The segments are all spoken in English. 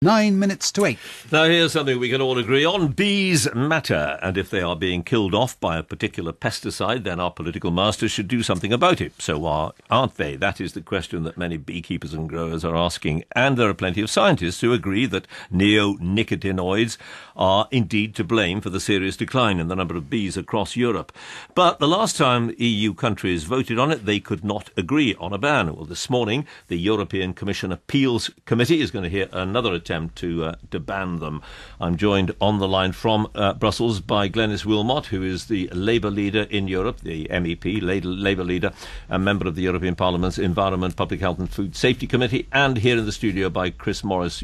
9 minutes to 8. Now here's something we can all agree on. Bees matter, and if they are being killed off by a particular pesticide, then our political masters should do something about it. So aren't they? That is the question that many beekeepers and growers are asking. And there are plenty of scientists who agree that neonicotinoids are indeed to blame for the serious decline in the number of bees across Europe. But the last time EU countries voted on it, they could not agree on a ban. Well, this morning, the European Commission Appeals Committee is going to hear another attempt to ban them. I'm joined on the line from Brussels by Glenis Willmott, who is the Labour leader in Europe, the MEP, Labour leader, and member of the European Parliament's Environment, Public Health and Food Safety Committee, and here in the studio by Chris Morris,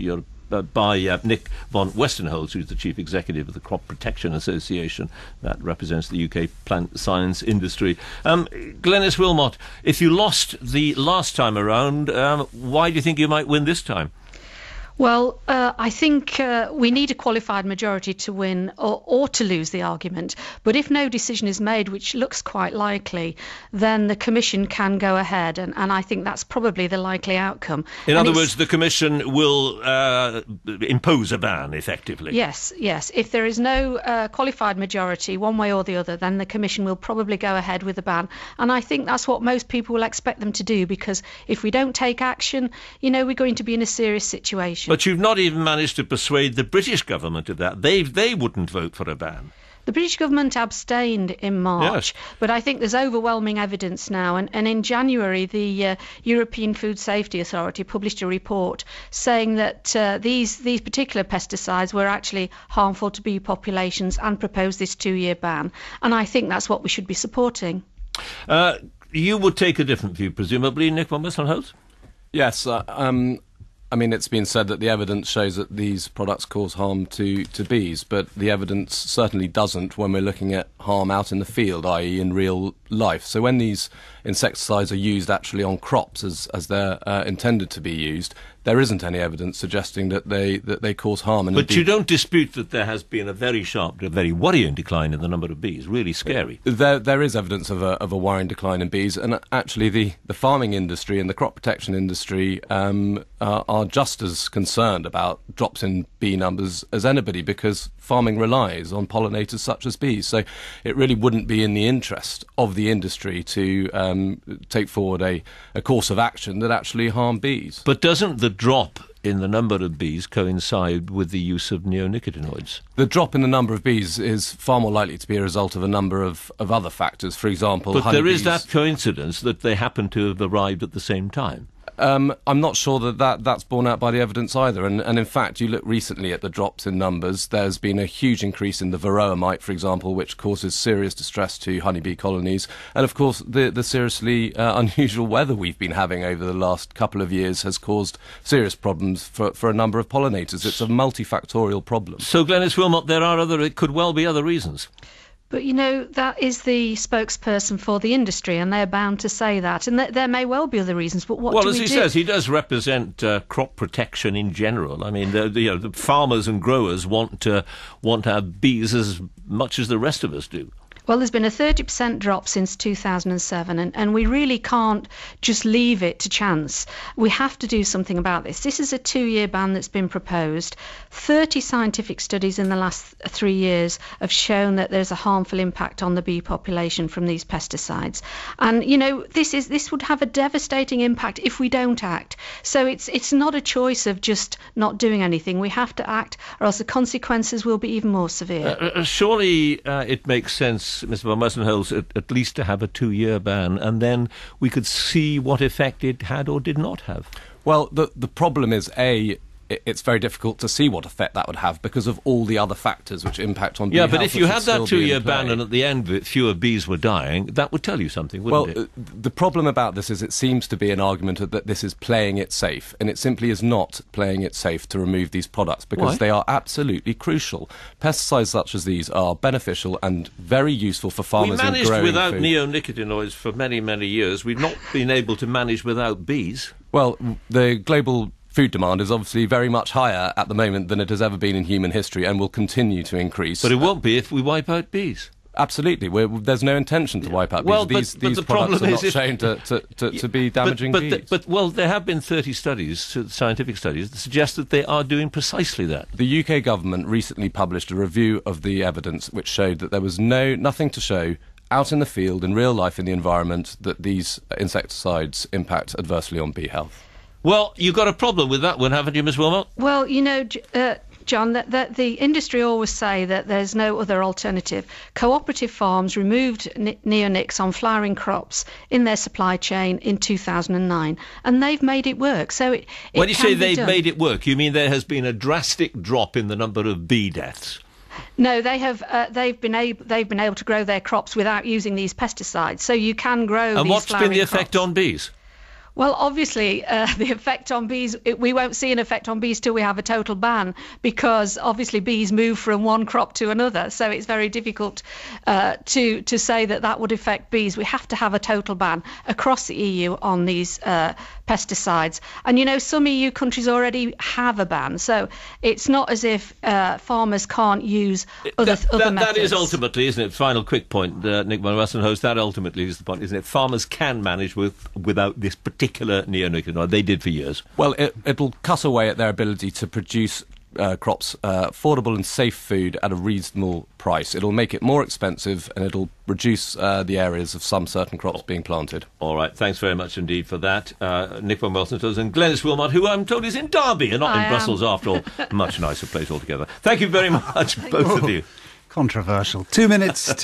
by Nick von Westenholz, who's the Chief Executive of the Crop Protection Association that represents the UK plant science industry. Glenis Willmott, if you lost the last time around, why do you think you might win this time? Well, I think we need a qualified majority to win or to lose the argument. But if no decision is made, which looks quite likely, then the Commission can go ahead. And I think that's probably the likely outcome. In other words, the Commission will impose a ban, effectively. Yes. If there is no qualified majority, one way or the other, then the Commission will probably go ahead with the ban. And I think that's what most people will expect them to do, because if we don't take action, we're going to be in a serious situation. But you've not even managed to persuade the British government of that. They wouldn't vote for a ban. The British government abstained in March, yes. But I think there's overwhelming evidence now. And in January, the European Food Safety Authority published a report saying that these particular pesticides were actually harmful to bee populations and proposed this 2-year ban. And I think that's what we should be supporting. You would take a different view, presumably, Nick von Westenholz? Yes, I mean, it's been said that the evidence shows that these products cause harm to bees, but the evidence certainly doesn't when we're looking at harm out in the field, i.e. in real life. So when these insecticides are used actually on crops as they're intended to be used, there isn't any evidence suggesting that they cause harm. And but you don't dispute that there has been a very sharp, a very worrying decline in the number of bees. Really scary. There is evidence of a worrying decline in bees, and actually the farming industry and the crop protection industry are just as concerned about drops in bee numbers as anybody, because farming relies on pollinators such as bees. So it really wouldn't be in the interest of the industry to take forward a course of action that actually harm bees. But doesn't the drop in the number of bees coincide with the use of neonicotinoids? The drop in the number of bees is far more likely to be a result of a number of other factors. For example, but there is that coincidence that they happen to have arrived at the same time. I'm not sure that's borne out by the evidence either. And in fact, you look recently at the drops in numbers, there's been a huge increase in the varroa mite, for example, which causes serious distress to honeybee colonies. And of course, the seriously unusual weather we've been having over the last couple of years has caused serious problems for a number of pollinators. It's a multifactorial problem. So, Glenis Willmott, it could well be other reasons. But, that is the spokesperson for the industry, and they're bound to say that. And there may well be other reasons, but what do we do? Well, as he says, he does represent crop protection in general. I mean, the farmers and growers want to have bees as much as the rest of us do. Well, there's been a 30% drop since 2007, and we really can't just leave it to chance. We have to do something about this. This is a 2-year ban that's been proposed. 30 scientific studies in the last 3 years have shown that there's a harmful impact on the bee population from these pesticides. And, this would have a devastating impact if we don't act. So it's not a choice of just not doing anything. We have to act, or else the consequences will be even more severe. Surely it makes sense, Mr. von Westenholz, at least to have a 2-year ban, and then we could see what effect it had or did not have. Well, the problem is, it's very difficult to see what effect that would have because of all the other factors which impact on bee health. Yeah, but if you had that 2-year ban and at the end of it fewer bees were dying, that would tell you something, wouldn't it? The problem about this is it seems to be an argument that this is playing it safe, and it simply is not playing it safe to remove these products because they are absolutely crucial. Pesticides such as these are beneficial and very useful for farmers in growing food. We managed without neonicotinoids for many, many years. We've not been able to manage without bees. Well, the global food demand is obviously very much higher at the moment than it has ever been in human history and will continue to increase. But it won't be if we wipe out bees. Absolutely. There's no intention to wipe out bees. Well, these but the products problem are not is shown to be damaging bees. But there have been 30 studies, scientific studies, that suggest that they are doing precisely that. The UK government recently published a review of the evidence which showed that there was nothing to show out in the field, in real life, in the environment, that these insecticides impact adversely on bee health. Well, you've got a problem with that one, haven't you, Miss Wilmot? Well, you know, John, that the industry always say that there's no other alternative. Cooperative farms removed neonics on flowering crops in their supply chain in 2009, and they've made it work. So it when you can say be they've done. made it work, you mean there has been a drastic drop in the number of bee deaths? No, they have. They've been able to grow their crops without using these pesticides. So you can grow. And these what's been flowering the effect crops. on bees? Well, obviously, the effect on bees, we won't see an effect on bees till we have a total ban, because obviously bees move from one crop to another. So it's very difficult to say that would affect bees. We have to have a total ban across the EU on these pesticides. And, you know, some EU countries already have a ban. So it's not as if farmers can't use other methods. That is ultimately, isn't it? Final quick point, Nick Van Wassenhost, that ultimately is the point, isn't it? Farmers can manage without this particular neonicotinoid. They did for years. Well, it'll cut away at their ability to produce crops, affordable and safe food at a reasonable price. It'll make it more expensive, and it'll reduce the areas of some certain crops being planted. All right, thanks very much indeed for that. Nick Van Wassenhost and Glenys Wilmot, who I'm told is in Derby and not in Brussels after all. Much nicer place altogether. Thank you very much, both of you. Controversial. 2 minutes